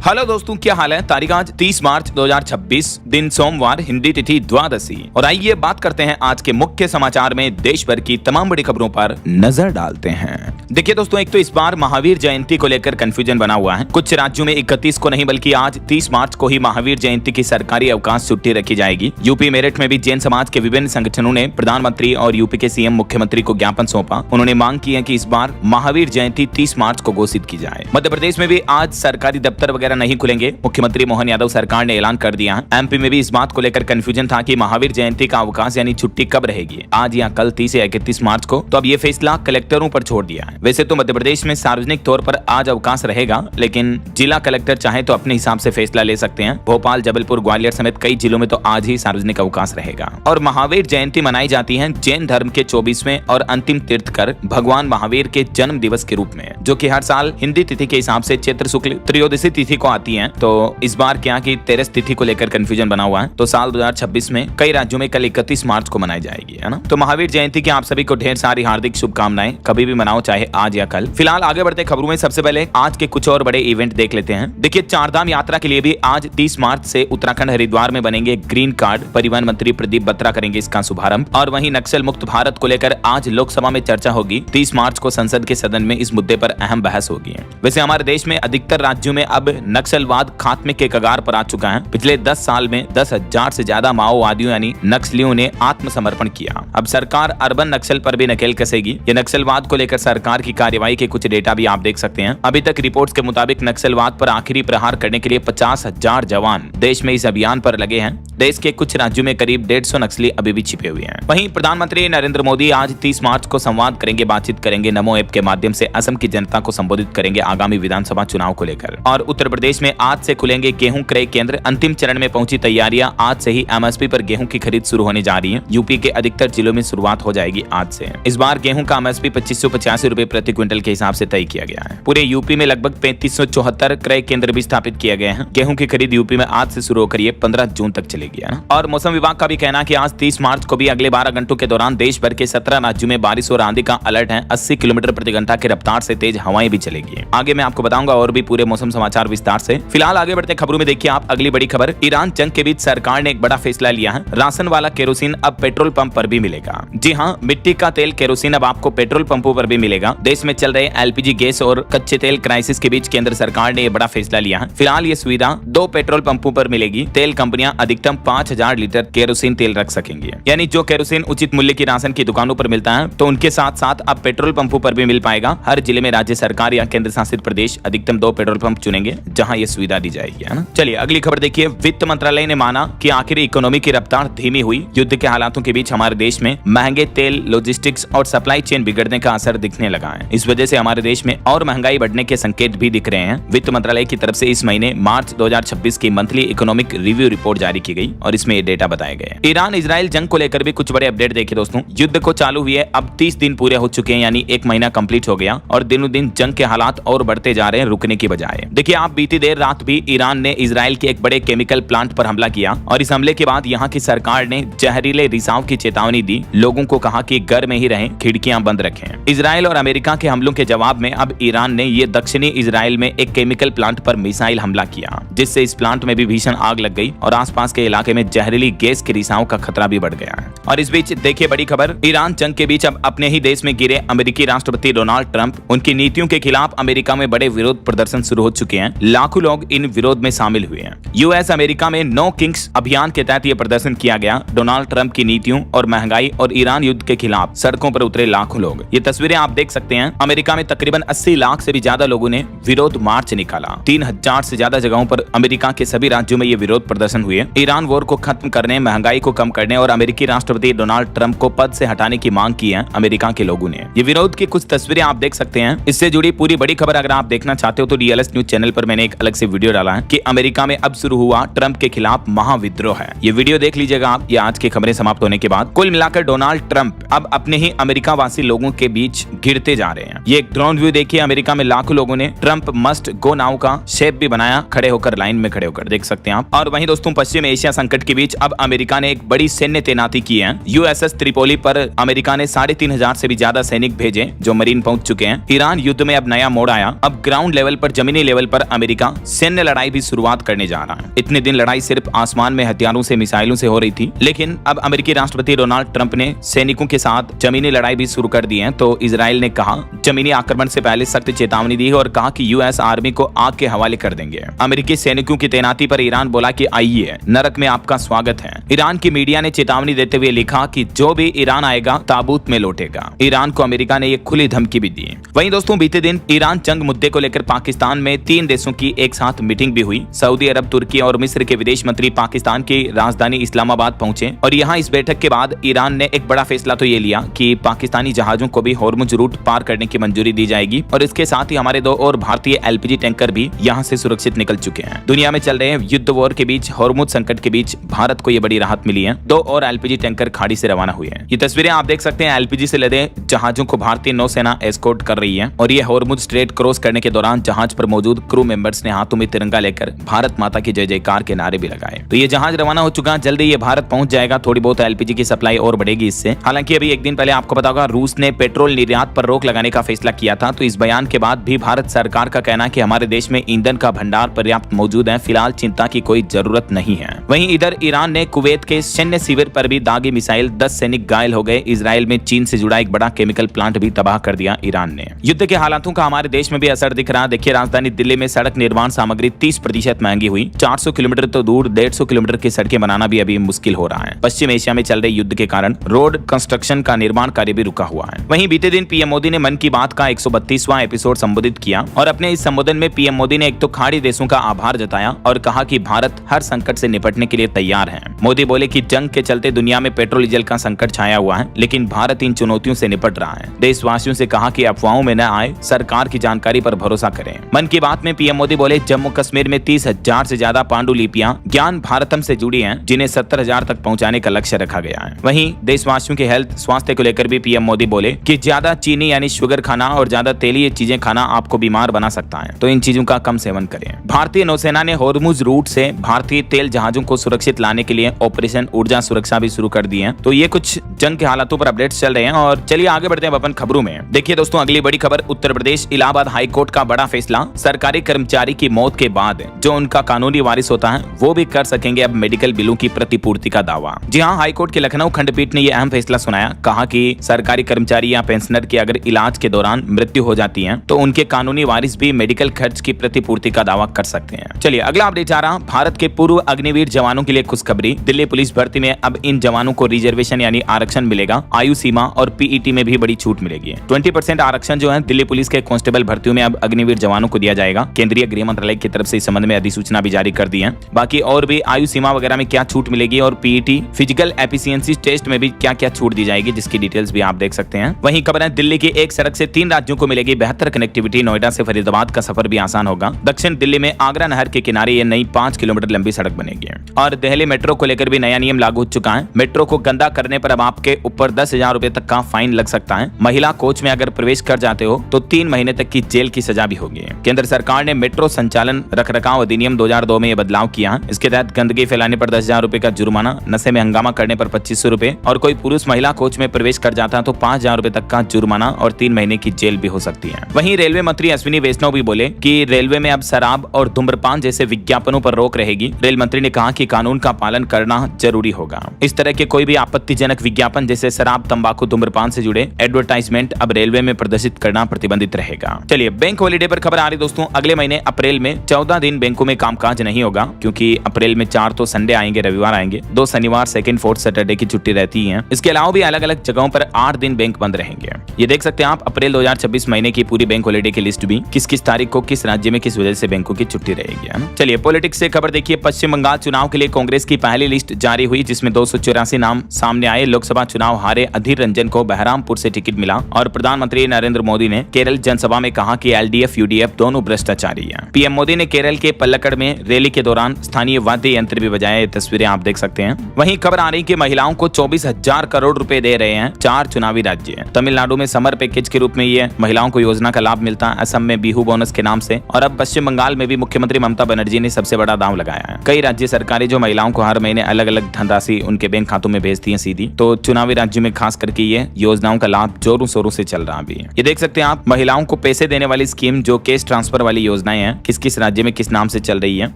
Hello दोस्तों, क्या हाल है। तारीख आज 30 मार्च 2026, दिन सोमवार, हिंदी तिथि द्वादशी। और आइए बात करते हैं आज के मुख्य समाचार में देश भर की तमाम बड़ी खबरों पर नजर डालते हैं। देखिए दोस्तों, एक तो इस बार महावीर जयंती को लेकर कंफ्यूजन बना हुआ है। कुछ राज्यों में 31 को नहीं बल्कि आज 30 मार्च को ही महावीर जयंती की सरकारी अवकाश छुट्टी रखी जाएगी। यूपी मेरठ में भी जैन समाज के विभिन्न संगठनों ने प्रधानमंत्री और यूपी के सीएम मुख्यमंत्री को ज्ञापन सौंपा। उन्होंने मांग की है कि इस बार महावीर जयंती 30 मार्च को घोषित की जाए। मध्य प्रदेश में भी आज सरकारी दफ्तर वगैरह नहीं खुलेंगे। मुख्यमंत्री मोहन यादव सरकार ने ऐलान कर दिया है। एमपी में भी इस बात को लेकर कंफ्यूजन था कि महावीर जयंती का अवकाश यानी छुट्टी कब रहेगी, आज या कल 30 या 31 मार्च को। तो अब ये फैसला कलेक्टरों पर छोड़ दिया है। वैसे तो मध्य प्रदेश में सार्वजनिक तौर पर आज अवकाश रहेगा, लेकिन जिला कलेक्टर चाहे तो अपने हिसाब से फैसला ले सकते हैं। भोपाल, जबलपुर, ग्वालियर समेत कई जिलों में तो आज ही सार्वजनिक अवकाश रहेगा। और महावीर जयंती मनाई जाती है जैन धर्म के 24वें और अंतिम तीर्थकर भगवान महावीर के जन्म दिवस के रूप में, जो कि हर साल हिंदी तिथि के हिसाब से चैत्र शुक्ल त्रयोदशी तिथि को आती है। तो इस बार क्या कि 13 तिथि को लेकर कंफ्यूजन बना हुआ है। तो साल 2026 में कई राज्यों में कल 31 मार्च को मनाई जाएगी, है ना। तो महावीर जयंती की आप सभी को ढेर सारी हार्दिक शुभकामनाएं। कभी भी मनाओ, चाहे आज या कल। फिलहाल आगे बढ़ते खबरों में सबसे पहले आज के कुछ और बड़े इवेंट देख लेते हैं। देखिए, चारधाम यात्रा के लिए भी आज 30 मार्च से उत्तराखंड हरिद्वार में बनेंगे ग्रीन कार्ड। परिवहन मंत्री प्रदीप बत्रा करेंगे इसका शुभारंभ। और वहीं नक्सल मुक्त भारत को लेकर आज लोकसभा में चर्चा होगी। 30 मार्च को संसद के सदन में इस मुद्दे पर अहम बहस होगी। वैसे हमारे देश में अधिकतर राज्यों में अब नक्सलवाद खात्मे के कगार पर आ चुका है। पिछले 10 साल में 10,000 से ज्यादा माओवादियों यानी नक्सलियों ने आत्मसमर्पण किया। अब सरकार अर्बन नक्सल पर भी नकेल कसेगी। ये नक्सलवाद को लेकर सरकार की कार्यवाही के कुछ डेटा भी आप देख सकते हैं। अभी तक रिपोर्ट्स के मुताबिक नक्सलवाद पर आखिरी प्रहार करने के लिए 50,000 जवान देश में इस अभियान पर लगे हैं। देश के कुछ राज्यों में करीब 150 नक्सली अभी भी छिपे हुए हैं। वहीं प्रधानमंत्री नरेंद्र मोदी आज 30 मार्च को संवाद करेंगे, बातचीत करेंगे। नमो ऐप के माध्यम से असम की जनता को संबोधित करेंगे आगामी विधानसभा चुनाव को लेकर। और उत्तर प्रदेश में आज से खुलेंगे गेहूं क्रय केंद्र। अंतिम चरण में पहुंची तैयारियां। आज से ही एमएसपी पर गेहूं की खरीद शुरू होने जा रही है। यूपी के अधिकतर जिलों में शुरुआत हो जाएगी आज से। इस बार गेहूं का एमएसपी 2585 रुपए प्रति क्विंटल के हिसाब से तय किया गया है। पूरे यूपी में लगभग 3574 क्रय केंद्र भी स्थापित किए गए हैं। गेहूं की खरीद यूपी में आज से शुरू होकर 15 जून तक चलेगी, है ना। और मौसम विभाग का भी कहना है कि आज 30 मार्च को भी अगले 12 घंटों के दौरान देश भर के 17 राज्यों में बारिश और आंधी का अलर्ट है। 80 किलोमीटर प्रति घंटा की रफ्तार से तेज हवाएं भी चलेगी। आगे मैं आपको बताऊंगा और भी पूरे मौसम समाचार विस्तार से। फिलहाल आगे बढ़ते खबरों में देखिए आप अगली बड़ी खबर। ईरान जंग के बीच सरकार ने एक बड़ा फैसला लिया है। राशन वाला केरोसिन अब पेट्रोल पंप पर भी मिलेगा। जी हाँ, मिट्टी का तेल केरोसिन अब आपको पेट्रोल पंपों पर भी मिलेगा। देश में चल रहे एलपीजी गैस और कच्चे तेल क्राइसिस के बीच केंद्र सरकार ने यह बड़ा फैसला लिया है। फिलहाल ये सुविधा 2 पेट्रोल पंपों पर मिलेगी। तेल कंपनियां अधिकतम 5000 लीटर केरोसिन तेल रख सकेंगी। यानी जो केरोसिन उचित मूल्य की राशन की दुकानों पर मिलता है, तो उनके साथ साथ अब पेट्रोल पंपों पर भी मिल पाएगा। हर जिले में राज्य सरकार या केंद्र शासित प्रदेश अधिकतम 2 पेट्रोल पंप चुनेंगे जहां ये सुविधा दी जाएगी, है ना। चलिए अगली खबर देखिए। वित्त मंत्रालय ने माना कि आखिर इकोनॉमी की रफ्तार धीमी हुई। युद्ध के हालातों के बीच हमारे देश में महंगे तेल, लॉजिस्टिक्स और सप्लाई चेन बिगड़ने का असर दिखने लगा है। इस वजह से हमारे देश में और महंगाई बढ़ने के संकेत भी दिख रहे हैं। वित्त मंत्रालय की तरफ से इस महीने मार्च 2026 की मंथली इकोनॉमिक रिव्यू रिपोर्ट जारी की गई और इसमें ये डेटा बताए गए। ईरान इजराइल जंग को लेकर भी कुछ बड़े अपडेट देखिए दोस्तों। युद्ध को चालू हुए अब 30 दिन पूरे हो चुके हैं, यानी 1 महीना कंप्लीट हो गया और दिनों दिन जंग के हालात और बढ़ते जा रहे हैं, रुकने की बजाय। देखिए आप, बीती देर रात भी ईरान ने इजराइल के एक बड़े केमिकल प्लांट पर हमला किया और इस हमले के बाद यहाँ की सरकार ने जहरीले रिसाव की चेतावनी दी। लोगों को कहा कि घर में ही रहें, खिड़कियां बंद रखें। इजराइल और अमेरिका के हमलों के जवाब में अब ईरान ने ये दक्षिणी इजराइल में एक केमिकल प्लांट पर मिसाइल हमला किया, जिससे इस प्लांट में भी भीषण आग लग गई और आसपास के इलाके में जहरीली गैस के रिसाव का खतरा भी बढ़ गया है। और इस बीच देखिए बड़ी खबर। ईरान जंग के बीच अब अपने ही देश में गिरे अमेरिकी राष्ट्रपति डोनाल्ड ट्रंप, उनकी नीतियों के खिलाफ अमेरिका में बड़े विरोध प्रदर्शन शुरू हो चुके हैं। लाखों लोग इन विरोध में शामिल हुए हैं। यूएस अमेरिका में नो किंग्स अभियान के तहत यह प्रदर्शन किया गया। डोनाल्ड ट्रंप की नीतियों और महंगाई और ईरान युद्ध के खिलाफ सड़कों पर उतरे लाखों लोग। ये तस्वीरें आप देख सकते हैं। अमेरिका में तकरीबन 80 लाख से भी ज्यादा लोगों ने विरोध मार्च निकाला। 3000 से ज्यादा जगहों पर अमेरिका के सभी राज्यों में ये विरोध प्रदर्शन हुए। ईरान वॉर को खत्म करने, महंगाई को कम करने और अमेरिकी राष्ट्रपति डोनाल्ड ट्रंप को पद से हटाने की मांग की है अमेरिका के लोगों ने। ये विरोध की कुछ तस्वीरें आप देख सकते हैं। इससे जुड़ी पूरी बड़ी खबर अगर आप देखना चाहते हो तो डीएलएस न्यूज चैनल पर मैंने एक अलग से वीडियो डाला है कि अमेरिका में अब शुरू हुआ ट्रंप के खिलाफ महाविद्रोह है। ये वीडियो देख लीजिएगा आप। ये आज की खबरें समाप्त होने के बाद। कुल मिलाकर डोनाल्ड ट्रंप अब अपने ही अमेरिका वासी लोगों के बीच घिरते जा रहे हैं। ये एक ड्रोन व्यू देखिए। अमेरिका में लाखों लोगों ने ट्रंप मस्ट गो नाउ का शेप भी बनाया, खड़े होकर पर लाइन में खड़े होकर, देख सकते हैं आप। और वहीं दोस्तों पश्चिम एशिया संकट के बीच अब अमेरिका ने एक बड़ी सैन्य तैनाती की है। यूएसएस त्रिपोली पर अमेरिका ने 3,500 से भी ज्यादा सैनिक भेजे जो मरीन पहुंच चुके हैं। ईरान युद्ध में अब नया मोड़ आया। अब ग्राउंड लेवल पर, जमीनी लेवल पर अमेरिका सैन्य लड़ाई भी शुरुआत करने जा रहा है। इतने दिन लड़ाई सिर्फ आसमान में हथियारों से, मिसाइलों से हो रही थी, लेकिन अब अमेरिकी राष्ट्रपति डोनाल्ड ट्रंप ने सैनिकों के साथ जमीनी लड़ाई भी शुरू कर दी है। तो इजराइल ने कहा, जमीनी आक्रमण से पहले सख्त चेतावनी दी है और कहा कि यूएस आर्मी को आग के हवाले कर देंगे। अमेरिकी सैनिकों की तैनाती पर ईरान बोला कि आइए, नरक में आपका स्वागत है। ईरान की मीडिया ने चेतावनी देते हुए लिखा कि जो भी ईरान आएगा ताबूत में लौटेगा। ईरान को अमेरिका ने एक खुली धमकी भी दी। वहीं दोस्तों बीते दिन ईरान जंग मुद्दे को लेकर पाकिस्तान में 3 देशों की एक साथ मीटिंग भी हुई। सऊदी अरब, तुर्की और मिस्र के विदेश मंत्री पाकिस्तान की राजधानी इस्लामाबाद पहुंचे और यहाँ इस बैठक के बाद ईरान ने एक बड़ा फैसला तो ये लिया कि पाकिस्तानी जहाजों को भी हॉर्मुज रूट पार करने की मंजूरी दी जाएगी और इसके साथ ही हमारे 2 और भारतीय एलपीजी टैंकर भी यहाँ से सुरक्षित निकल चुके हैं। दुनिया में चल रहे युद्ध वॉर के बीच, हॉर्मुज संकट के बीच भारत को ये बड़ी राहत मिली है। 2 और एलपीजी टैंकर खाड़ी से रवाना हुए हैं। ये तस्वीरें आप देख सकते हैं, एलपीजी से लदे जहाजों को भारतीय नौसेना एस्कॉर्ट कर रही है और ये हॉर्मुज स्ट्रेट क्रॉस करने के दौरान जहाज पर मौजूद क्रू मेंबर्स ने हाथों में तिरंगा लेकर भारत माता की जय जयकार के नारे भी लगाए। तो ये जहाज रवाना हो चुका है, जल्दी ये भारत पहुंच जाएगा। थोड़ी बहुत एलपीजी की सप्लाई और बढ़ेगी इससे। हालांकि अभी एक दिन पहले आपको पता होगा रूस ने पेट्रोल निर्यात पर रोक लगाने का फैसला किया था। तो इस बयान के बाद भी भारत सरकार का कहना है कि हमारे देश में ईंधन का भंडार पर्याप्त मौजूद है, फिलहाल चिंता की कोई जरूरत नहीं है। वहीं इधर ईरान ने कुवैत के सैन्य शिविर पर भी दागी मिसाइल, 10 सैनिक घायल हो गए। इजराइल में चीन से जुड़ा एक बड़ा केमिकल प्लांट भी तबाह कर दिया ईरान ने। युद्ध के हालातों का हमारे देश में भी असर दिख रहा है। देखिए, राजधानी दिल्ली में सड़क निर्माण सामग्री 30% महंगी हुई। 400 किलोमीटर तो दूर 150 किलोमीटर की सड़कें बनाना भी अभी मुश्किल हो रहा है। पश्चिम एशिया में चल रहे युद्ध के कारण रोड कंस्ट्रक्शन का निर्माण कार्य भी रुका हुआ है। वहीं बीते दिन पीएम मोदी ने मन की बात का 132वां एपिसोड संबोधित किया और अपने इस संबोधन में पीएम मोदी ने एक तो खाड़ी देशों का आभार जताया और कहा कि भारत हर संकट से निपटने के लिए तैयार है। मोदी बोले कि जंग के चलते दुनिया में पेट्रोल डीजल का संकट छाया हुआ है, लेकिन भारत इन चुनौतियों से निपट रहा है। देशवासियों से कहा कि अफवाहों में न आए, सरकार की जानकारी पर भरोसा करें। मन की बात में पीएम मोदी बोले, जम्मू कश्मीर में 30,000 से ज्यादा पांडुलिपियां ज्ञान भारतम से जुड़ी हैं, जिन्हें 70,000 तक पहुंचाने का लक्ष्य रखा गया है। वहीं देशवासियों के हेल्थ, स्वास्थ्य को लेकर भी पीएम मोदी बोले कि ज्यादा चीनी यानी शुगर खाना और ज्यादा तेलीय चीजें खाना आपको बीमार बना सकता है, तो इन चीजों का कम सेवन करें। भारतीय नौसेना ने हॉर्मुज रूट से भारतीय तेल जहाजों को सुरक्षित लाने के लिए ऑपरेशन ऊर्जा सुरक्षा भी शुरू कर दी है। तो ये कुछ जंग के हालातों पर अपडेट्स चल रहे हैं और चलिए आगे बढ़ते हैं अपन खबरों में। देखिए दोस्तों, अगली बड़ी खबर, उत्तर प्रदेश इलाहाबाद हाईकोर्ट का बड़ा फैसला। सरकारी कर्मचारी की मौत के बाद जो उनका कानूनी वारिस होता है वो भी कर सकेंगे अब मेडिकल बिलों की प्रतिपूर्ति का दावा। जी हाँ, हाईकोर्ट के लखनऊ खंडपीठ ने यह अहम फैसला सुनाया। कहा कि सरकारी कर्मचारी या पेंशनर की अगर इलाज के दौरान मृत्यु हो जाती है तो उनके कानूनी वारिस भी मेडिकल खर्च की प्रतिपूर्ति का दावा कर सकते हैं। चलिए अगला अपडेट आ रहा, भारत के पूर्व अग्निवीर जवानों के लिए खुशखबरी। दिल्ली पुलिस भर्ती में अब इन जवानों को रिजर्वेशन यानी आरक्षण मिलेगा। आयु सीमा और पीईटी में भी बड़ी छूट मिलेगी। 20% आरक्षण जो है दिल्ली पुलिस के कांस्टेबल भर्तियों में अब अग्निवीर जवानों को दिया जाएगा। केंद्रीय गृह मंत्रालय की तरफ से इस संबंध में अधिसूचना भी जारी कर दी है। बाकी और भी आयु सीमा वगैरह में क्या छूट मिलेगी और पीईटी फिजिकल एफिशिएंसी टेस्ट में भी क्या क्या छूट दी जाएगी, जिसकी डिटेल्स भी आप देख सकते हैं। वहीं खबर है, दिल्ली की एक सड़क से 3 राज्यों को मिलेगी बेहतर कनेक्टिविटी। नोएडा से फरीदाबाद का सफर भी आसान होगा। दक्षिण दिल्ली में आगरा नहर के किनारे ये नई 5 किलोमीटर लंबी सड़क बनेगी। और दिल्ली मेट्रो को लेकर भी नया नियम लागू हो चुका है। मेट्रो को गंदा करने पर अब आपके ऊपर 10,000 रुपए तक का फाइन लग सकता है। महिला कोच में अगर प्रवेश कर जाते हो तो 3 महीने तक की जेल की सजा भी होगी। केंद्र सरकार ने मेट्रो संचालन रखरखाव अधिनियम 2002 में यह बदलाव किया है। इसके तहत गंदगी फैलाने पर 10,000 रुपए का जुर्माना, नशे में हंगामा करने पर 2,500 रुपए और कोई पुरुष महिला कोच में प्रवेश कर जाता है तो 5,000 रुपए तक का जुर्माना और 3 महीने की जेल भी हो सकती है। वहीं रेलवे मंत्री अश्विनी वैष्णव भी बोले कि रेलवे में अब शराब और धूम्रपान जैसे विज्ञापनों पर रोक रहेगी। रेल मंत्री ने कहा कि कानून का पालन करना जरूरी होगा। इस तरह के कोई भी आपत्तिजनक विज्ञापन जैसे शराब, तंबाकू, धूम्रपान से जुड़े एडवर्टाइजमेंट अब रेलवे में प्रदर्शित करना प्रतिबंधित रहेगा। चलिए बैंक हॉलीडे पर खबर आ रही दोस्तों। अगले महीने अप्रैल में 14 दिन बैंकों में कामकाज नहीं होगा, क्योंकि अप्रैल में 4 तो संडे आएंगे, रविवार आएंगे, 2 शनिवार, 2nd, 4th सैटरडे की छुट्टी रहती है। इसके अलावा भी अलग अलग जगहों पर 8 दिन बैंक बंद रहेंगे। ये देख सकते हैं आप अप्रैल 2026 महीने की पूरी बैंक हॉलीडे की लिस्ट भी, किस किस तारीख को किस राज्य में किस वजह से बैंकों की छुट्टी रहेगी, है ना। चलिए पॉलिटिक्स से खबर देखिए। पश्चिम बंगाल चुनाव के लिए कांग्रेस की पहली लिस्ट जारी हुई, जिसमें 284 नाम सामने आए। लोकसभा चुनाव हारे अधीर रंजन को बहरामपुर से टिकट मिला और प्रधानमंत्री नरेंद्र मोदी ने केरल जनसभा में कहा कि एलडीएफ यूडीएफ दोनों भ्रष्टाचारी हैं। पीएम मोदी ने केरल के पल्लक्कड़ में रैली के दौरान स्थानीय वाद्य यंत्र भी बजाए। तस्वीरें आप देख सकते हैं। वहीं खबर आ रही कि महिलाओं को 24,000 करोड़ रुपए दे रहे हैं 4 चुनावी राज्य। तमिलनाडु में समर पैकेज के रूप में ये महिलाओं को योजना का लाभ मिलता है, असम में बिहू बोनस के नाम से, और अब पश्चिम बंगाल में भी मुख्यमंत्री ममता बनर्जी ने सबसे बड़ा दांव लगाया है। कई राज्य सरकारें जो महिलाओं को हर महीने अलग अलग धनराशि उनके बैंक खातों में भेजती हैं सीधी, तो चुनावी राज्यों में खास करके ये योजनाओं का लाभ जोरों शोरों से चल रहा भी है। ये देख सकते हैं आप, महिलाओं को पैसे देने वाली स्कीम जो कैश ट्रांसफर वाली योजनाएं हैं, किस किस राज्य में किस नाम से चल रही है,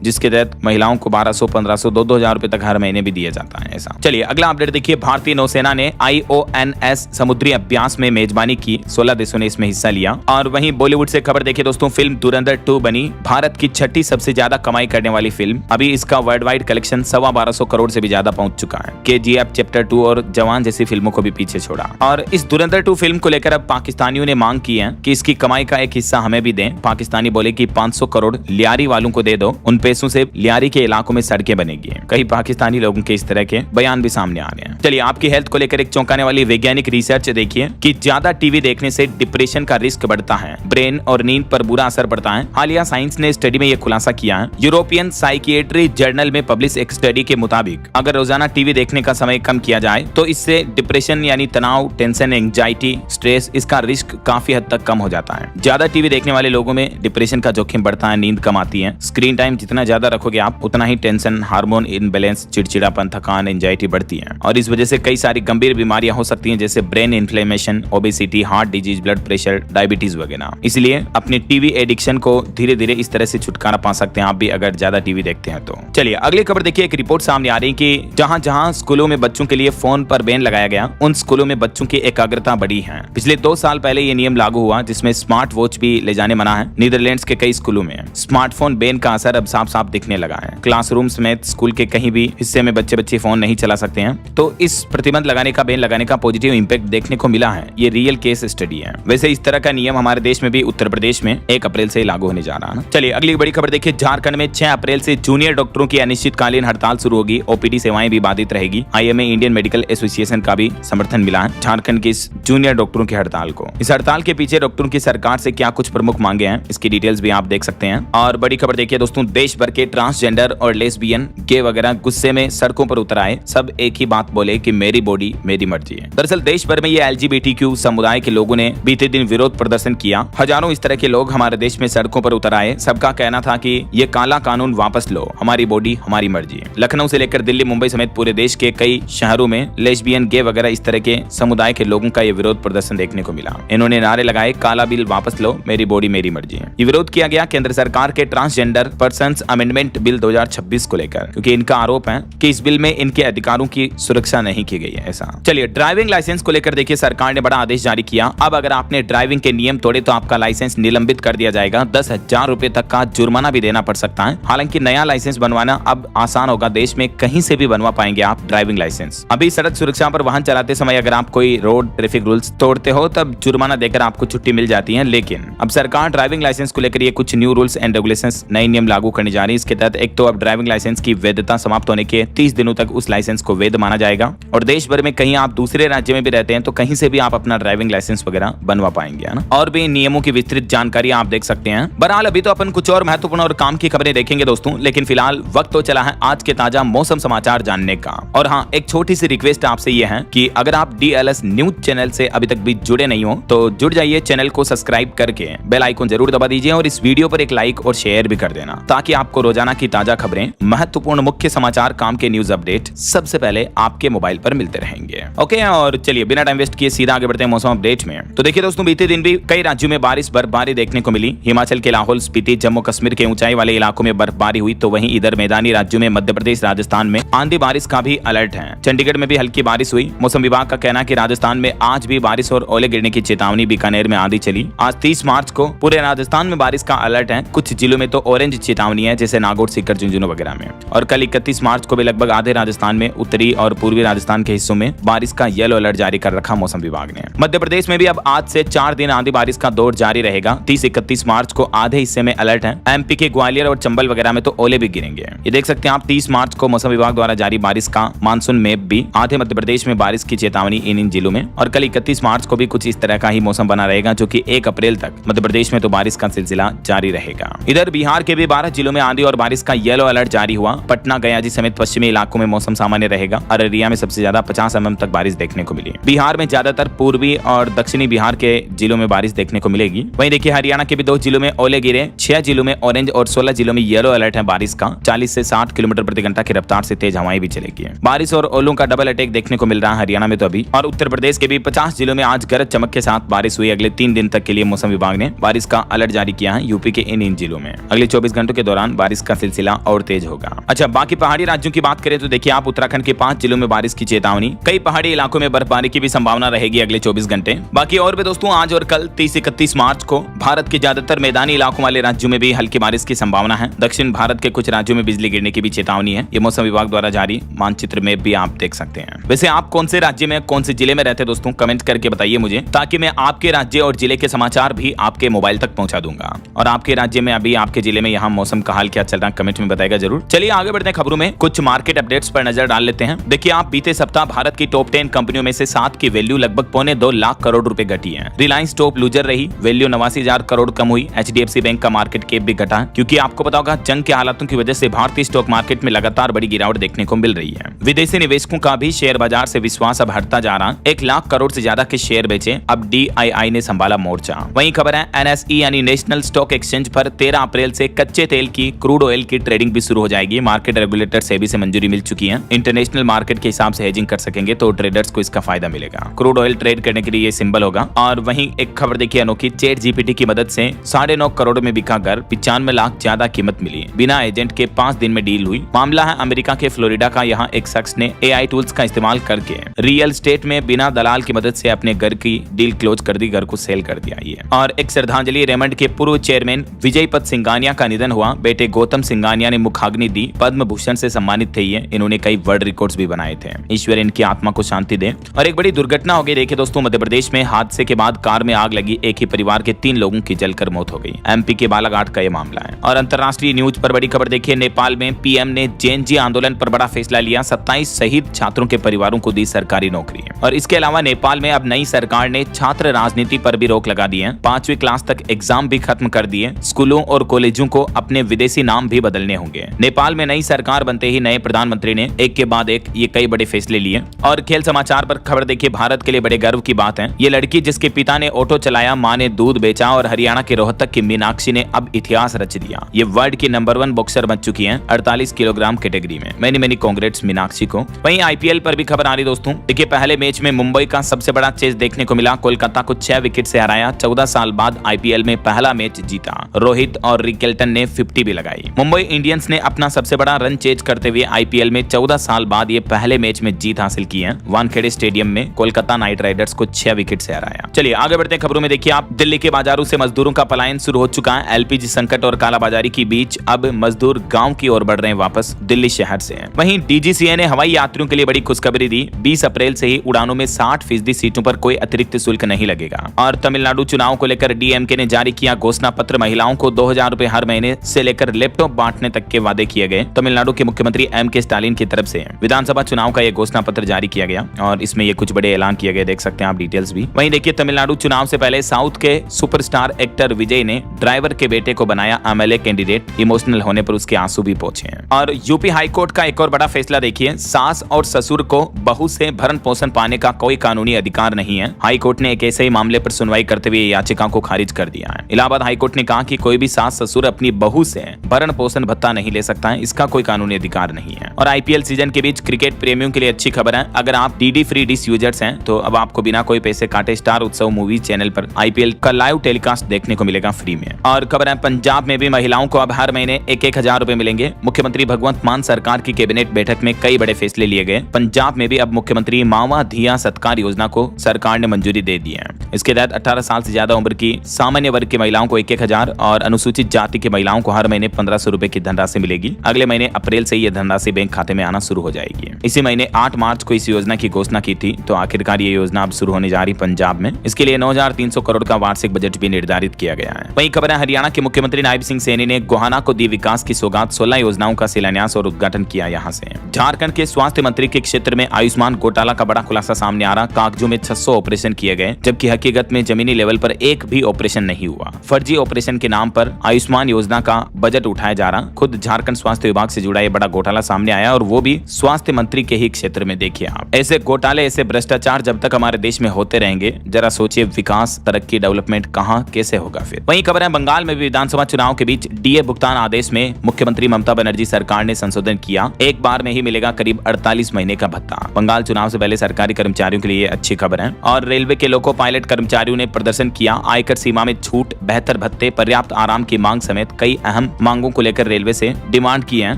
जिसके तहत महिलाओं को 1200, 1500, 2-2000 रुपए तक हर महीने भी दिया जाता है ऐसा। चलिए अगला अपडेट देखिए। भारतीय नौसेना ने IONS समुद्री अभ्यास में मेजबानी की, 16 देशों ने इसमें हिस्सा लिया। और वहीं बॉलीवुड से खबर देखिए दोस्तों, फिल्म धुरंधर 2 बनी भारत की 6ठी सबसे ज्यादा कमाई करने वाली फिल्म। अभी इसका वर्ल्ड वाइड कलेक्शन 1250 करोड़ से भी ज्यादा पहुंच चुका है। KGF चैप्टर 2 और जवान जैसी फिल्मों को भी पीछे छोड़ा। और इस धुरंधर 2 फिल्म को लेकर अब पाकिस्तानियों ने मांग की है कि इसकी कमाई का एक हिस्सा हमें भी दें। पाकिस्तानी बोले कि 500 करोड़ लियारी वालों को दे दो, उन पैसों से लियारी के इलाकों में सड़कें बनेगी। कई पाकिस्तानी लोगों के इस तरह के बयान भी सामने आ रहे हैं। चलिए आपकी हेल्थ को लेकर एक चौंकाने वाली वैज्ञानिक रिसर्च देखिए कि ज्यादा टीवी देखने से डिप्रेशन का रिस्क बढ़ता है, ब्रेन और नींद पर बुरा असर पड़ता है। हालिया साइंस ने स्टडी में यह खुलासा किया है। यूरोपियन साइकियाट्री जर्नल में पब्लिश एक स्टडी के मुताबिक अगर रोजाना टीवी देखने का समय कम किया जाए तो इससे डिप्रेशन यानी तनाव, टेंशन, एंजाइटी, स्ट्रेस, इसका रिस्क काफी हद तक कम हो जाता है। ज्यादा टीवी देखने वाले लोगों में डिप्रेशन का जोखिम बढ़ता है, नींद कम आती है। स्क्रीन टाइम जितना ज्यादा रखोगे आप, उतना ही टेंशन, हार्मोन इनबैलेंस, चिड़चिड़ापन, थकान, एंजाइटी बढ़ती है। और इस वजह से कई सारी गंभीर बीमारियां हो सकती हैं, जैसे brain inflammation, obesity, heart disease, blood pressure, diabetes वगैरह। इसलिए अपने टीवी एडिक्शन को धीरे धीरे इस तरह से छुटकारा पा सकते हैं आप भी, अगर ज्यादा टीवी देखते हैं तो। चलिए अगली खबर देखिए। एक रिपोर्ट सामने आ रही है कि जहां जहां स्कूलों में बच्चों के लिए फोन पर बैन लगाया गया, उन स्कूलों में बच्चों की एकाग्रता बढ़ी है। पिछले 2 साल पहले ये नियम लागू हुआ जिसमें स्मार्ट वॉच भी ले जाने मना है। नीदरलैंड्स के कई स्कूलों में स्मार्टफोन बैन का असर अब साफ साफ दिखने लगा है। क्लासरूम समेत स्कूल के कहीं भी हिस्से में बच्चे फोन नहीं चला सकते हैं। तो इस प्रतिबंध लगाने का, बैन लगाने का पॉजिटिव इंपैक्ट देखने को मिला है। ये रियल केस स्टडी है। वैसे इस तरह का नियम हमारे देश में भी उत्तर प्रदेश में 1 अप्रैल से लागू होने जा रहा है। चलिए अगली बड़ी खबर देखिए। झारखंड में 6 अप्रैल से जूनियर डॉक्टरों की अनिश्चितकालीन हड़ताल शुरू होगी। OPD सेवाएं भी बाधित रहेगी। IMA इंडियन मेडिकल एसोसिएशन का भी समर्थन मिला है झारखंड की इस जूनियर डॉक्टरों की हड़ताल को। इस हड़ताल के पीछे डॉक्टरों की सरकार से क्या कुछ प्रमुख मांगे हैं, इसकी डिटेल्स भी आप देख सकते हैं। और बड़ी खबर देखिए दोस्तों, देश भर के ट्रांसजेंडर और लेस्बियन, गे वगैरह गुस्से में सड़कों पर उतर आए। सब एक ही बात बोले कि मेरी बॉडी मेरी मर्जी है। दरअसल देश भर में ये LGBTQ समुदाय के लोगों ने बीते दिन विरोध प्रदर्शन किया। हजारों इस तरह के लोग हमारे देश में सड़कों पर उतर आए। सबका कहना था कि ये काला कानून वापस लो, हमारी बॉडी हमारी मर्जी है। लखनऊ से लेकर दिल्ली, मुंबई समेत पूरे देश के कई शहरों में लेस्बियन, गे वगैरह इस तरह के समुदाय के लोगों का ये विरोध प्रदर्शन देखने को मिला। इन्होंने नारे लगाए, काला बिल वापस लो, मेरी बॉडी मेरी मर्जी है। ये विरोध किया गया केंद्र सरकार के ट्रांसजेंडर पर्सन्स अमेंडमेंट बिल 2026 को लेकर, क्योंकि इनका आरोप है कि इस बिल में इनके अधिकारों की सुरक्षा नहीं की गई है ऐसा। चलिए ड्राइविंग लाइसेंस को लेकर देखिए, सरकार ने बड़ा आदेश जारी किया। अब अगर आपने ड्राइविंग के नियम तोड़े तो आपका लाइसेंस निलंबित कर दिया जाएगा। 10,000 रुपए तक का जुर्माना भी देना पड़ सकता है। हालांकि नया लाइसेंस बनवाना अब आसान होगा। देश में कहीं से भी बनवा पाएंगे आप ड्राइविंग लाइसेंस। अभी सड़क सुरक्षा पर वाहन चलाते समय अगर आप कोई रोड ट्रैफिक रूल्स तोड़ते हो तब जुर्माना देकर आपको छुट्टी मिल जाती है। लेकिन अब सरकार ड्राइविंग लाइसेंस को लेकर ये कुछ न्यू रूल्स एंड रेगुलेशंस, नए नियम लागू करने जा रही है। इसके तहत एक तो अब ड्राइविंग लाइसेंस की वैधता समाप्त होने के 30 दिनों तक उस लाइसेंस को वैध माना जाएगा। और देश भर में कहीं आप दूसरे राज्य में भी रहते हैं तो कहीं से भी आप अपना ड्राइविंग लाइसेंस वगैरह बनवा पाएंगे, है ना। और भी नियमों की विस्तृत जानकारी आप देख सकते हैं। बहरहाल अभी तो अपन कुछ और महत्वपूर्ण और काम की खबरें देखेंगे दोस्तों, लेकिन फिलहाल वक्त तो चला है आज के ताजा मौसम समाचार जानने का। और हाँ, एक छोटी सी रिक्वेस्ट आपसे ये है कि अगर आप DLS न्यूज चैनल से अभी तक भी जुड़े नहीं हो तो जुड़ जाइए, चैनल को सब्सक्राइब करके बेल आइकन जरूर दबा दीजिए और इस वीडियो पर एक लाइक और शेयर भी कर देना, ताकि आपको रोजाना की ताजा खबरें, महत्वपूर्ण मुख्य समाचार, काम के न्यूज अपडेट सबसे पहले आपके मोबाइल पर मिलते रहेंगे। ओके, और चलिए बिना टाइम वेस्ट किए सीधा आगे बढ़ते हैं मौसम अपडेट में। तो देखिए दोस्तों, बीते दिन भी कई राज्यों में बारिश बर्फबारी देखने को मिली। हिमाचल के लाहौल स्पीति, जम्मू कश्मीर के ऊंचाई वाले इलाकों में बर्फबारी हुई, तो वहीं इधर मैदानी राज्यों में मध्य प्रदेश, राजस्थान में आंधी बारिश का भी अलर्ट है। चंडीगढ़ में भी हल्की बारिश हुई। मौसम विभाग का कहना है कि राजस्थान में आज भी बारिश और ओले गिरने की चेतावनी। बीकानेर में आंधी चली। आज 30 मार्च को पूरे राजस्थान में बारिश का अलर्ट है। कुछ जिलों में तो ऑरेंज चेतावनी है, जैसे नागौर, सीकर, झुंझुनू वगैरह में। और कल 31 मार्च को भी लगभग आधे राजस्थान में, उत्तरी और पूर्वी राजस्थान के हिस्सों में बारिश का येलो अलर्ट जारी कर रखा मौसम विभाग ने। मध्य प्रदेश में भी अब आज से 4 दिन आंधी बारिश का दौर जारी रहेगा। 30-31 मार्च को आधे हिस्से में अलर्ट है। MP के ग्वालियर और चंबल वगैरह में तो ओले भी गिरेंगे। ये देख सकते हैं आप, 30 मार्च को मौसम विभाग द्वारा जारी बारिश का मानसून मैप भी। आधे मध्य प्रदेश में बारिश की चेतावनी इन जिलों में। और कल 31 मार्च को भी कुछ इस तरह का ही मौसम बना रहेगा, जो कि 1 अप्रैल तक मध्य प्रदेश में तो बारिश का सिलसिला जारी रहेगा। इधर बिहार के भी 12 जिलों में आंधी और बारिश का येलो अलर्ट जारी हुआ। पटना, गया जी समेत पश्चिमी इलाकों में मौसम सामान्य रहेगा। अररिया में सबसे ज्यादा 50 mm तक बारिश देखने को मिली। बिहार में ज्यादातर पूर्वी और दक्षिणी बिहार के जिलों में बारिश देखने को मिलेगी। वहीं देखिए हरियाणा के भी 2 जिलों में ओले गिरे। 6 जिलों में ऑरेंज और 16 जिलों में येलो अलर्ट है बारिश का। 40 से 60 किलोमीटर प्रति घंटा की रफ्तार से तेज हवाएं भी चलेगी। बारिश और ओलों का डबल अटैक देखने को मिल रहा है हरियाणा में तो अभी, और उत्तर प्रदेश के भी 50 जिलों में आज गरज चमक के साथ बारिश हुई। अगले 3 दिन तक के लिए मौसम विभाग ने बारिश का अलर्ट जारी किया है यूपी के इन जिलों में। अगले 24 घंटों के दौरान बारिश का सिलसिला और तेज होगा। अच्छा, बाकी पहाड़ी राज्यों की बात करें तो देखिए आप, उत्तराखंड के 5 जिलों में बारिश की चेतावनी। कई पहाड़ी इलाकों में बर्फबारी की भी संभावना रहेगी अगले 24 घंटे। बाकी और भी दोस्तों, आज और कल 30-31 मार्च को भारत के ज्यादातर मैदानी इलाकों वाले राज्यों में भी हल्की बारिश की संभावना है। दक्षिण भारत के कुछ राज्यों में बिजली गिरने की भी चेतावनी है। ये मौसम विभाग द्वारा जारी मानचित्र में भी आप देख सकते हैं। वैसे आप कौन से राज्य में, कौन से जिले में रहते हैं दोस्तों, कमेंट करके बताइए मुझे, ताकि मैं आपके राज्य और जिले के समाचार भी आपके मोबाइल तक पहुंचा दूंगा। और आपके राज्य में अभी, आपके जिले में यहाँ मौसम का हाल क्या चल रहा है, कमेंट में बताएगा जरूर। चलिए आगे बढ़ते हैं खबरों में। कुछ मार्केट अपडेट्स पर नजर डाल लेते हैं। देखिए आप, बीते सप्ताह भारत की टॉप 10 कंपनियों में से 7 की वैल्यू लगभग 2.25 लाख करोड़ रुपए घटी है। रिलायंस टॉप लूजर रही, वैल्यू 89,000 करोड़ कम हुई। HDFC बैंक का मार्केट कैप भी घटा, क्योंकि आपको पता होगा जंग के हालातों की वजह से भारतीय स्टॉक मार्केट में लगातार बड़ी गिरावट देखने को मिल रही है। विदेशी निवेशकों का भी शेयर बाजार से विश्वास अब हटता जा रहा। 1 लाख करोड़ से ज्यादा के शेयर बेचे, अब DII ने संभाला मोर्चा। वहीं खबर है NSE यानी नेशनल स्टॉक एक्सचेंज पर 13 अप्रैल से कच्चे तेल की, क्रूड ऑयल की ट्रेडिंग भी शुरू हो जाएगी। मार्केट रेगुलेटर सेबी से मंजूरी मिल चुकी है। इंटरनेशनल मार्केट के हिसाब से हेजिंग कर सकेंगे तो ट्रेडर्स को इसका फायदा मिलेगा। क्रूड ऑयल ट्रेड करने के लिए ये सिंबल होगा। और वहीं एक खबर देखिए अनोखी, ChatGPT की मदद से 9.5 करोड़ में बिका घर, 95 लाख ज्यादा कीमत मिली। बिना एजेंट के 5 दिन में डील हुई। मामला है अमेरिका के फ्लोरिडा का। यहाँ एक शख्स ने AI टूल्स का इस्तेमाल करके रियल एस्टेट में बिना दलाल की मदद से अपने घर की डील क्लोज कर दी, घर को सेल कर दिया। ये और एक श्रद्धांजलि, रेमंड के पूर्व चेयरमैन विजय पद सिंघानिया का निधन हुआ। बेटे गौतम सिंघानिया ने मुखाग्नि दी। पद्म भूषण से सम्मानित थे ये। इन्होंने कई वर्ल्ड रिकॉर्ड्स भी बनाए थे। ईश्वर इनकी आत्मा को शांति दे। और एक बड़ी दुर्घटना हो गई देखिए दोस्तों, मध्य प्रदेश में हादसे के बाद कार में आग लगी। एक ही परिवार के 3 लोगों की जलकर मौत हो गई। MP के बालाघाट का यह मामला है। और अंतर्राष्ट्रीय न्यूज पर बड़ी खबर देखिए, नेपाल में PM ने JNG आंदोलन पर बड़ा फैसला लिया। 27 शहीद छात्रों के परिवारों को दी सरकारी नौकरी। और इसके अलावा नेपाल में अब नई सरकार ने छात्र राजनीति पर भी रोक लगा दी है। 5वीं क्लास तक एग्जाम भी खत्म कर दिए। स्कूलों और कॉलेजों को अपने विदेशी नाम भी बदलने होंगे। नेपाल में नई सरकार बनते ही नए प्रधानमंत्री ने एक के बाद एक ये कई बड़े फैसले लिए। और खेल समाचार पर खबर देखिए, भारत के लिए बड़े गर्व की बात है। ये लड़की जिसके पिता ने ऑटो चलाया, मां ने दूध बेचा और हरियाणा के रोहतक की मीनाक्षी ने अब इतिहास रच दिया। ये वर्ल्ड की नंबर 1 बॉक्सर बन चुकी है 48 किलोग्राम कैटेगरी में। मैनी कांग्रेट्स मीनाक्षी को। वहीं IPL पर भी खबर आ रही दोस्तों। देखिए पहले मैच में मुंबई का सबसे बड़ा चेस देखने को मिला। कोलकाता को 6 विकेट से हराया। 14 साल बाद IPL में पहला मैच जीता। रोहित और रिकेल्टन ने 50 भी लगाई। मुंबई इंडियंस ने अपना सबसे बड़ा रन चेज करते हुए IPL में 14 साल बाद ये पहले मैच में जीत हासिल की है। वानखेड़े स्टेडियम में कोलकाता नाइट राइडर्स को 6 विकेट से हराया। चलिए आगे बढ़ते हैं खबरों में। देखिए आप, दिल्ली के बाजारों से मजदूरों का पलायन शुरू हो चुका है। LPG संकट और कालाबाजारी के बीच अब मजदूर गांव की ओर बढ़ रहे हैं वापस दिल्ली शहर से। वहीं DGCA ने हवाई यात्रियों के लिए बड़ी खुशखबरी दी। 20 अप्रैल से ही उड़ानों में 60% सीटों पर कोई अतिरिक्त शुल्क नहीं लगेगा। और तमिलनाडु चुनाव को लेकर DMK ने जारी किया घोषणा पत्र। महिलाओं को 2000 रुपए हर महीने से लेकर लैपटॉप बांटने तक के वादे किए गए। तमिलनाडु के मुख्यमंत्री M.K. स्टालिन की तरफ से विधानसभा चुनाव का यह घोषणा पत्र जारी किया गया और इसमें ये कुछ बड़े ऐलान किए गए, देख सकते हैं आप डिटेल्स भी। वहीं देखिए तमिलनाडु चुनाव से पहले साउथ के सुपरस्टार एक्टर विजय ने ड्राइवर के बेटे को बनाया MLA कैंडिडेट। इमोशनल होने पर उसके आंसू भी पहुंचे हैं। और यूपी हाईकोर्ट का एक और बड़ा फैसला देखिए, सास और ससुर को बहू से भरण पोषण पाने का कोई कानूनी अधिकार नहीं है। हाईकोर्ट ने एक ऐसे ही मामले पर सुनवाई करते हुए याचिका को खारिज कर दिया है। इलाहाबाद हाईकोर्ट ने कहा कि कोई भी सास ससुर अपनी बहू से भरण पोषण भत्ता नहीं ले सकता है, इसका कोई कानूनी अधिकार नहीं है। और IPL सीजन के बीच क्रिकेट प्रेमियों के लिए अच्छी खबर है। अगर आप DD फ्री डिश यूजर्स हैं तो अब आपको बिना कोई पैसे काटे स्टार उत्सव मूवी चैनल पर IPL का लाइव टेलीकास्ट देखने को मिलेगा फ्री में। और खबर है पंजाब में भी महिलाओं को अब हर महीने 1-1 हजार रुपए मिलेंगे। मुख्यमंत्री भगवंत मान सरकार की कैबिनेट बैठक में कई बड़े फैसले लिए गए। पंजाब में भी अब मुख्यमंत्री मावा धिया सत्कार योजना को सरकार ने मंजूरी दे दी है। इसके तहत 18 साल से ज्यादा उम्र की सामान्य वर्ग की महिलाओं को 1-1 हजार और अनुसूचित जाति की महिलाओं को हर महीने 1500 रुपए की धनराशि मिलेगी। अगले महीने अप्रैल से यह धनराशि बैंक खाते में आना शुरू हो जाएगी। इसी महीने 8 मार्च को इस योजना की घोषणा की थी, तो आखिरकार ये योजना अब शुरू होने जा रही पंजाब में। इसके लिए 9300 करोड़ का वार्षिक बजट भी निर्धारित किया गया है। वहीं खबर है हरियाणा के मुख्यमंत्री नायब सिंह सैनी ने गोहाना को दी विकास की सौगात। 16 योजनाओं का शिलान्यास और उद्घाटन किया। यहाँ से झारखंड के स्वास्थ्य मंत्री के क्षेत्र में आयुष्मान घोटाला का बड़ा खुलासा सामने आ रहा। कागजों में 600 ऑपरेशन किए गए, जबकि हकीकत में जमीनी लेवल पर एक भी ऑपरेशन नहीं हुआ। फर्जी ऑपरेशन के नाम पर आयुष्मान योजना का बजट उठाया जा रहा। खुद झारखंड स्वास्थ्य विभाग से जुड़ा यह बड़ा घोटाला सामने आया और वो भी स्वास्थ्य मंत्री के ही क्षेत्र में। देखिए आप, ऐसे घोटाले, ऐसे भ्रष्टाचार जब तक हमारे देश में होते रहेंगे, जरा सोचिए विकास, तरक्की, डेवलपमेंट कहां कैसे होगा फिर। वहीं खबर है बंगाल में भी विधानसभा चुनाव के के बीच डीए भुगतान आदेश में मुख्यमंत्री ममता बनर्जी सरकार ने संशोधन किया। एक बार में ही मिलेगा करीब 48 महीने का भत्ता। बंगाल चुनाव से पहले सरकारी कर्मचारियों के लिए अच्छी खबर है। और रेलवे के लोको पायलट कर्मचारियों ने प्रदर्शन किया। आयकर सीमा में छूट, बेहतर भत्ते, पर्याप्त आराम की मांग समेत कई अहम मांगों को लेकर रेलवे से डिमांड की है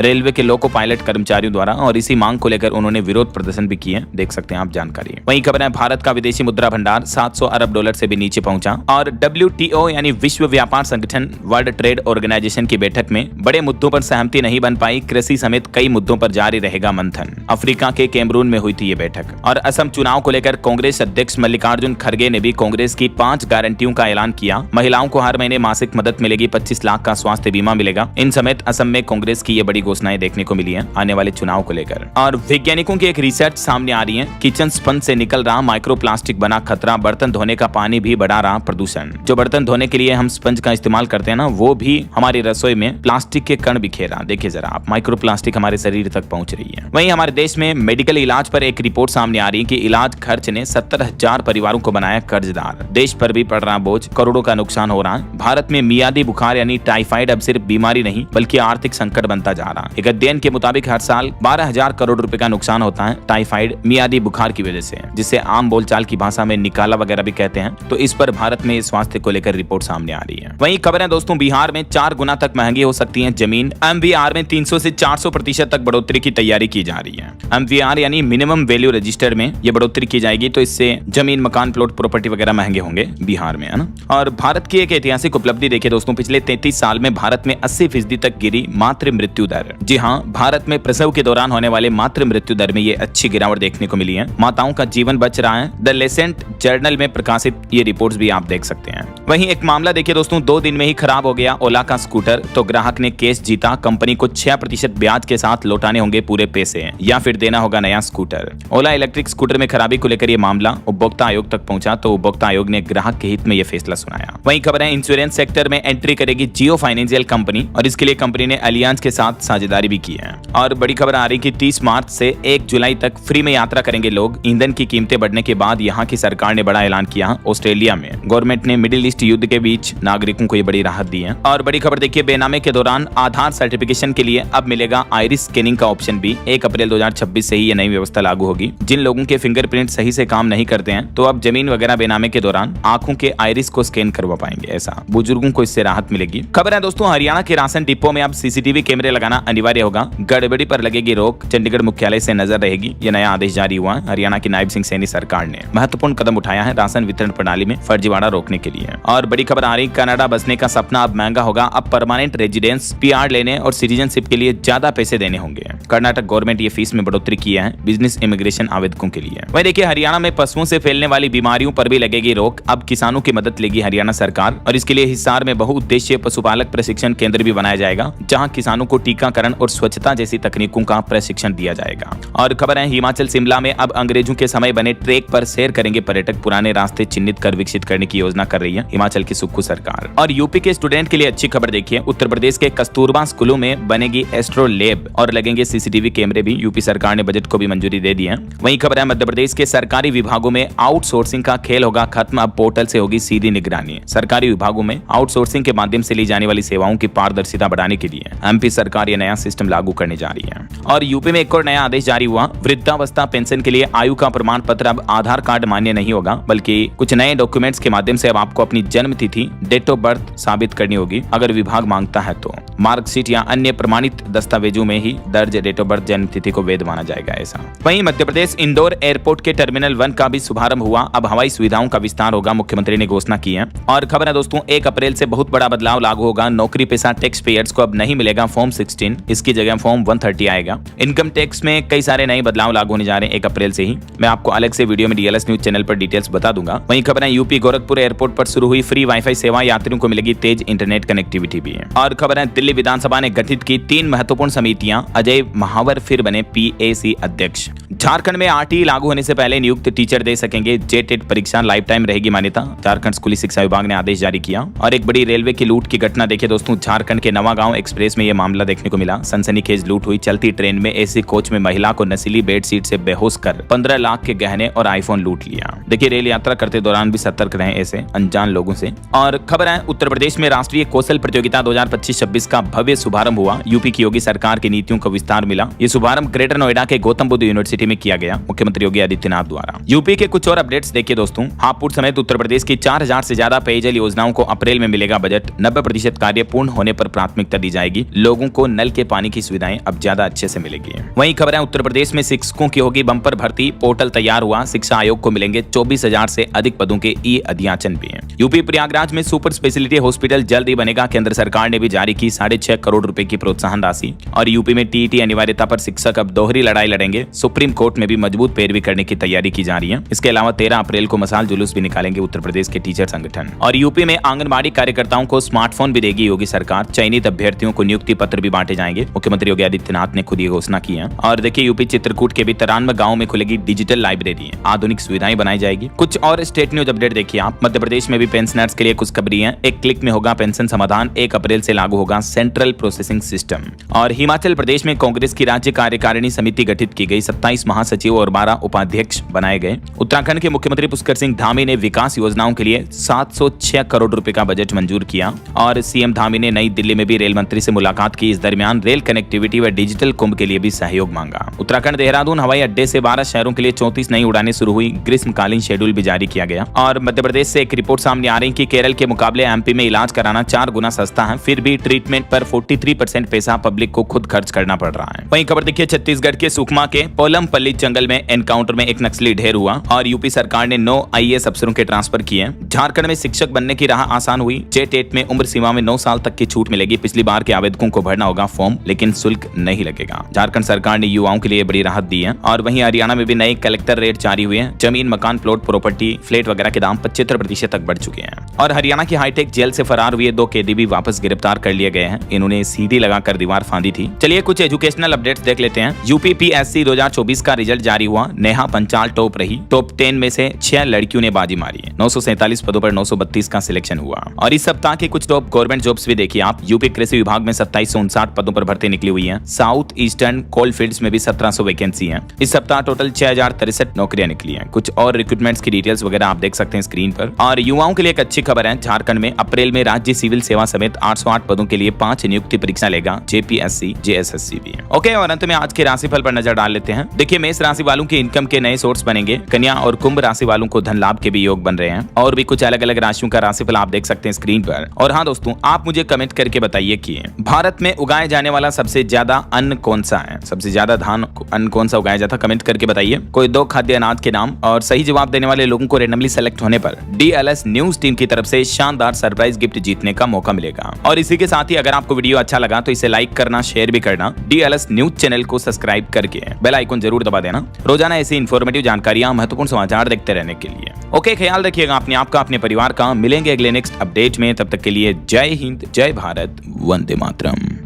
रेलवे के लोको पायलट कर्मचारियों द्वारा, और इसी मांग को लेकर उन्होंने विरोध प्रदर्शन भी किए। देख सकते हैं आप जानकारी। वहीं खबर है भारत का विदेशी मुद्रा भंडार 700 अरब डॉलर से भी नीचे पहुंचा। और WTO यानी विश्व व्यापार संगठन, वर्ल्ड ट्रेड ऑर्गेनाइजेशन की बैठक में बड़े मुद्दों पर सहमति नहीं बन पाई। कृषि समेत कई मुद्दों पर जारी रहेगा मंथन। अफ्रीका के कैमरून में हुई थी ये बैठक। और असम चुनाव को लेकर कांग्रेस अध्यक्ष मल्लिकार्जुन खड़गे ने भी कांग्रेस की 5 गारंटियों का ऐलान किया। महिलाओं को हर महीने मासिक मदद मिलेगी, 25 लाख का स्वास्थ्य बीमा मिलेगा। इन समेत असम में कांग्रेस की ये बड़ी घोषणाएं देखने को मिली है आने वाले चुनाव को लेकर। और वैज्ञानिकों की एक रिसर्च सामने आ रही है। किचन स्पंज से निकल रहा माइक्रो प्लास्टिक बना खतरा, बर्तन धोने का पानी भी बढ़ा रहा प्रदूषण। जो बर्तन धोने के लिए हम स्पंज का इस्तेमाल करते हैं ना, वो भी हमारी रसोई में प्लास्टिक के कण बिखेरा। देखिए जरा आप, माइक्रो प्लास्टिक हमारे शरीर तक पहुंच रही है। वहीं हमारे देश में मेडिकल इलाज पर एक रिपोर्ट सामने आ रही है कि इलाज खर्च ने 70,000 परिवारों को बनाया कर्जदार। देश पर भी पड़ रहा बोझ, करोड़ों का नुकसान हो रहा है। भारत में मियादी बुखार यानी टाइफाइड अब सिर्फ बीमारी नहीं बल्कि आर्थिक संकट बनता जा रहा है। एक अध्ययन के मुताबिक हर साल 12,000 करोड़ रुपए का नुकसान होता है टाइफाइड मियादी बुखार की वजह से, जिसे आम बोलचाल की भाषा में निकाला वगैरह भी कहते हैं। तो इस पर भारत में स्वास्थ्य को लेकर रिपोर्ट सामने आ रही है। वहीं खबर है दोस्तों, बिहार में 4 गुना तक महंगी हो सकती है जमीन। MVR में 300 से 400% तक बढ़ोतरी की तैयारी की जा रही है। MVR यानी मिनिमम वैल्यू रजिस्टर में ये बढ़ोतरी की जाएगी, तो इससे जमीन, मकान, प्लॉट, प्रॉपर्टी वगैरह महंगे होंगे बिहार में, है ना। और भारत की एक ऐतिहासिक उपलब्धि देखिए दोस्तों, पिछले 33 साल में भारत में 80% तक गिरी मातृ मृत्यु दर। जी हाँ, भारत में प्रसव के दौरान होने वाले मातृ मृत्यु दर में ये अच्छी गिरावट देखने को मिली है। माताओं का जीवन बच रहा है। द लेसेंट जर्नल में प्रकाशित ये रिपोर्ट्स भी आप देख सकते हैं। वहीं एक मामला देखिए दोस्तों, 2 दिन में ही खराब हो गया ओला का स्कूटर, तो ग्राहक ने केस जीता। कंपनी को 6% ब्याज के साथ लौटाने होंगे पूरे पैसे या फिर देना होगा नया स्कूटर। ओला इलेक्ट्रिक स्कूटर में खराबी को लेकर ये मामला उपभोक्ता आयोग तक पहुंचा, तो उपभोक्ता आयोग ने ग्राहक के हित में ये फैसला सुनाया। वहीं खबर है, इंश्योरेंस सेक्टर में एंट्री करेगी जियो फाइनेंशियल कंपनी, और इसके लिए कंपनी ने अलियांज के साथ साझेदारी भी की है। और बड़ी खबर आ रही कि 30 मार्च से 1 जुलाई तक फ्री में यात्रा करेंगे लोग। ईंधन की कीमतें बढ़ने के बाद यहाँ की सरकार ने बड़ा ऐलान किया। ऑस्ट्रेलिया में गवर्नमेंट ने मिडिल ईस्ट युद्ध के बीच नागरिकों को ये बड़ी राहत दी है। और बड़ी खबर देखिए, बेनामे के दौरान आधार सर्टिफिकेशन के लिए अब मिलेगा आइरिस स्कैनिंग का ऑप्शन भी। 1 अप्रैल 2026 से ही ये नई व्यवस्था लागू होगी। जिन लोगों के फिंगरप्रिंट सही से काम नहीं करते हैं, तो अब जमीन वगैरह बेनामे के दौरान आंखों के आइरिस को स्कैन करवा पाएंगे। ऐसा बुजुर्गों को इससे राहत मिलेगी। खबर है दोस्तों, हरियाणा के राशन डिपो में अब CCTV कैमरे लगाना अनिवार्य होगा। गड़बड़ी पर लगेगी रोक। चंडीगढ़ मुख्यालय से नजर रहेगी। यह नया आदेश जारी हुआ है। हरियाणा की नायब सिंह सैनी सरकार ने महत्वपूर्ण कदम उठाया है राशन वितरण प्रणाली में फर्जीवाड़ा रोकने के लिए। और बड़ी खबर आ रही, कनाडा बसने का सपना अब महंगा होगा। अब परमानेंट रेजिडेंस, PR लेने और सिटीजनशिप के लिए ज्यादा पैसे देने होंगे। कर्नाटक गवर्नमेंट ये फीस में बढ़ोतरी किया है बिजनेस इमिग्रेशन आवेदकों के लिए। वही देखिए, हरियाणा में पशुओं से फैलने वाली बीमारियों पर भी लगेगी रोक। अब किसानों की मदद लेगी हरियाणा सरकार, और इसके लिए हिसार में बहुउद्देशीय पशुपालक प्रशिक्षण केंद्र भी बनाया जाएगा, जहां किसानों को टीकाकरण और स्वच्छता जैसी तकनीकों का प्रशिक्षण दिया जाएगा। और खबर है, हिमाचल शिमला में अब अंग्रेजों के समय बने ट्रैक पर सैर करेंगे पर्यटक। पुराने रास्ते चिन्हित कर विकसित करने की योजना कर रही है हिमाचल की सुक्खू सरकार। और यूपी के स्टूडेंट के लिए अच्छी खबर देखिए, उत्तर प्रदेश के कस्तूरबा स्कूलों में बनेगी एस्ट्रो लैब और लगेंगे CCTV कैमरे भी। यूपी सरकार ने बजट को भी मंजूरी दे दी है। वहीं खबर है, मध्य प्रदेश के सरकारी विभागों में आउटसोर्सिंग का खेल होगा खत्म। अब पोर्टल से होगी सीधी निगरानी। सरकारी विभागों में आउटसोर्सिंग के माध्यम से ली जाने वाली सेवाओं की पारदर्शिता बढ़ाने के लिए MP सरकार ये नया सिस्टम लागू करने जा रही है। और यूपी में एक और नया आदेश जारी हुआ। वृद्धावस्था पेंशन के लिए आयु का प्रमाण पत्र अब आधार कार्ड मान्य नहीं होगा, बल्कि कुछ नए डॉक्यूमेंट्स के माध्यम से अब आपको अपनी जन्म तिथि, डेट ऑफ बर्थ साबित करनी होगी। अगर विभाग मांगता है तो मार्कशीट या अन्य प्रमाणित दस्तावेजों में ही दर्ज डेट ऑफ बर्थ, जन्म तिथि को वैध माना जाएगा। ऐसा वहीं मध्य प्रदेश इंदौर एयरपोर्ट के टर्मिनल 1 का भी शुभारंभ हुआ। अब हवाई सुविधाओं का विस्तार होगा, मुख्यमंत्री ने घोषणा की है। और खबर है दोस्तों, 1 अप्रैल से बहुत बड़ा बदलाव लागू होगा। नौकरी पेशा टैक्स पेयर्स को अब नहीं मिलेगा फॉर्म 16, इसकी जगह फॉर्म 130 आएगा। इनकम टैक्स में कई सारे नए बदलाव लागू होने जा रहे हैं 1 अप्रैल से ही। मैं आपको अलग से वीडियो में DLS न्यूज चैनल पर डिटेल्स बता दूंगा। वहीं खबर है, यूपी गोरखपुर एयरपोर्ट पर शुरू हुई फ्री वाईफाई सेवा, यात्रियों को मिलेगी तेज इंटरनेट कनेक्टिविटी भी है। और खबर है, दिल्ली दिल्ली विधानसभा ने गठित की 3 महत्वपूर्ण समितियां, अजय महावर फिर बने PAC अध्यक्ष। झारखंड में RTE लागू होने से पहले नियुक्त टीचर दे सकेंगे JTET परीक्षा, लाइफ टाइम रहेगी मान्यता, झारखंड स्कूली शिक्षा विभाग ने आदेश जारी किया। और एक बड़ी रेलवे की लूट की घटना देखिए दोस्तों, झारखंड के नवागांव एक्सप्रेस में यह मामला देखने को मिला। सनसनीखेज लूट हुई। चलती ट्रेन में AC कोच में महिला को नशीली बेडशीट से बेहोश कर 15 लाख के गहने और iPhone लूट लिया। देखिए रेल यात्रा करते दौरान भी सतर्क रहें ऐसे अनजान लोगों से। और खबर है उत्तर प्रदेश में राष्ट्रीय कौशल प्रतियोगिता 2025-26 का भव्य शुभारंभ हुआ। यूपी की योगी सरकार की नीतियों को विस्तार मिला। ये शुभारंभ ग्रेटर नोएडा के गौतम बुद्ध यूनिवर्सिटी में किया गया, मुख्यमंत्री योगी आदित्यनाथ द्वारा। यूपी के कुछ और अपडेट्स देखिए दोस्तों। हापुड़ समेत उत्तर प्रदेश की 4000 से ज्यादा पेयजल योजनाओं को अप्रैल में मिलेगा बजट। 90% कार्य पूर्ण होने पर प्राथमिकता दी जाएगी। लोगों को नल के पानी की सुविधाएं अब ज्यादा अच्छे से मिलेगी। वहीं खबर है उत्तर प्रदेश में शिक्षकों की होगी बंपर भर्ती। पोर्टल तैयार हुआ। शिक्षा आयोग को मिलेंगे 24,000 से अधिक पदों के ई-अध्याचन भी हैं। यूपी प्रयागराज में सुपर स्पेशलिटी हॉस्पिटल जल्द ही बनेगा। केंद्र सरकार ने भी जारी की 6.5 करोड़ रुपए की प्रोत्साहन राशि। और यूपी में TET अनिवार्यता पर शिक्षक अब दोहरी लड़ाई लड़ेंगे। सुप्रीम कोर्ट में भी मजबूत पैरवी करने की तैयारी की जा रही है। इसके अलावा 13 अप्रैल को मसाल जुलूस भी निकालेंगे उत्तर प्रदेश के टीचर संगठन। और यूपी में आंगनबाड़ी कार्यकर्ताओं को स्मार्टफोन भी देगी योगी सरकार। चयनित अभ्यर्थियों को नियुक्ति पत्र भी बांटे जाएंगे। मुख्यमंत्री योगी आदित्यनाथ ने खुद ये घोषणा की है। और देखिए यूपी चित्रकूट के भी 93 गाँव में खुलेगी डिजिटल लाइब्रेरी। आधुनिक सुविधाएं बनाई जाएगी। कुछ और स्टेट न्यूज अपडेट देखिए आप। मध्य प्रदेश में भी पेंशनर्स के लिए कुछ खबरी है। एक क्लिक में होगा पेंशन समाधान। 1 अप्रैल से लागू होगा सेंट्रल प्रोसेसिंग सिस्टम। और हिमाचल प्रदेश में कांग्रेस की राज्य कार्यकारिणी समिति गठित की गई। 27 महासचिव और 12 उपाध्यक्ष बनाए गए। उत्तराखंड के मुख्यमंत्री पुष्कर सिंह धामी ने विकास योजनाओं के लिए 706 करोड़ रुपए का बजट मंजूर किया। और CM धामी ने नई दिल्ली में भी रेल मंत्री से मुलाकात की। इस दरमियान रेल कनेक्टिविटी व डिजिटल कुंभ के लिए भी सहयोग मांगा। उत्तराखंड देहरादून हवाई अड्डे से 12 शहरों के लिए 34 नई उड़ानें शुरू हुई। ग्रीष्मकालीन शेड्यूल भी जारी किया गया। और मध्य प्रदेश से एक रिपोर्ट सामने आ रही कि केरल के मुकाबले MP में इलाज कराना 4 गुना सस्ता है। फिर भी ट्रीटमेंट पर 43% पैसा पब्लिक को खुद खर्च करना पड़ रहा है। वहीं खबर देखिए छत्तीसगढ़ के सुकमा के पोलमपल्ली जंगल में एनकाउंटर में एक नक्सली ढेर हुआ। और यूपी सरकार ने 9 IAS अफसरों के ट्रांसफर किए। झारखंड में शिक्षक बनने की राह आसान हुई। JTET में उम्र सीमा में 9 साल तक की छूट मिलेगी। पिछली बार के आवेदकों को भरना होगा फॉर्म, लेकिन शुल्क नहीं लगेगा। झारखंड सरकार ने युवाओं के लिए बड़ी राहत दी है। और वहीं हरियाणा में भी नए कलेक्टर रेट जारी हुए हैं। जमीन, मकान, प्लॉट, प्रॉपर्टी, फ्लैट वगैरह के दाम 75% तक बढ़ चुके हैं। और हरियाणा की हाईटेक जेल से फरार हुए 2 कैदी भी वापस गिरफ्तार कर लिए गए हैं। इन्होंने सीढ़ी लगाकर दीवार फांदी थी। चलिए कुछ एजुकेशनल अपडेट्स देख लेते हैं। UPPSC 2024 का रिजल्ट जारी हुआ। नेहा पंचाल टॉप रही। टॉप 10 में से 6 लड़कियों ने बाजी मारी है। 947 पदों पर 932 का सिलेक्शन हुआ। और इस सप्ताह के कुछ टॉप गवर्नमेंट जॉब्स भी देखिए आप। यूपी कृषि विभाग में 2759 पदों पर भर्ती निकली हुई है। साउथ ईस्टर्न कोल फील्ड्स में भी 1700 वैकेंसी है। इस सप्ताह टोटल 6063 नौकरियां निकली हैं। कुछ और रिक्रूटमेंट्स की डिटेल्स वगैरह आप देख सकते हैं स्क्रीन पर। और युवाओं के लिए एक अच्छी खबर है। झारखंड में अप्रैल में राज्य सिविल सेवा समेत 808 पदों के लिए 5 नियुक्ति परीक्षा लेगा JPSC JSSC भी। ओके, और अंत में आज के राशिफल पर नजर डाल लेते हैं। देखिए मेष राशि वालों के इनकम के नए सोर्स बनेंगे। कन्या और कुंभ राशि वालों को धन लाभ के भी योग बन रहे हैं। और भी कुछ अलग अलग राशियों का राशिफल आप देख सकते हैं स्क्रीन पर। और हाँ दोस्तों, आप मुझे कमेंट करके बताइए कि भारत में उगाए जाने वाला सबसे ज्यादा अन्न कौन सा है। सबसे ज्यादा धान अन्न कौन सा उगाया जाता है, कमेंट करके बताइए। कोई 2 खाद्य अनाज के नाम। और सही जवाब देने वाले लोगों को रैंडमली सेलेक्ट होने पर DLS न्यूज टीम की तरफ से शानदार सरप्राइज गिफ्ट जीतने का मौका मिलेगा। और इसी के साथ ही अगर आपको वीडियो अच्छा लगा तो इसे लाइक करना, शेयर भी करना। DLS न्यूज चैनल को सब्सक्राइब करके बेल आइकन जरूर दबा देना। रोजाना ऐसी इंफॉर्मेटिव जानकारियां, महत्वपूर्ण समाचार देखते रहने के लिए। ओके, ख्याल रखिएगा अपने आप का, अपने परिवार का। मिलेंगे अगले नेक्स्ट अपडेट में। तब तक के लिए जय हिंद, जय भारत, वंदे मातरम।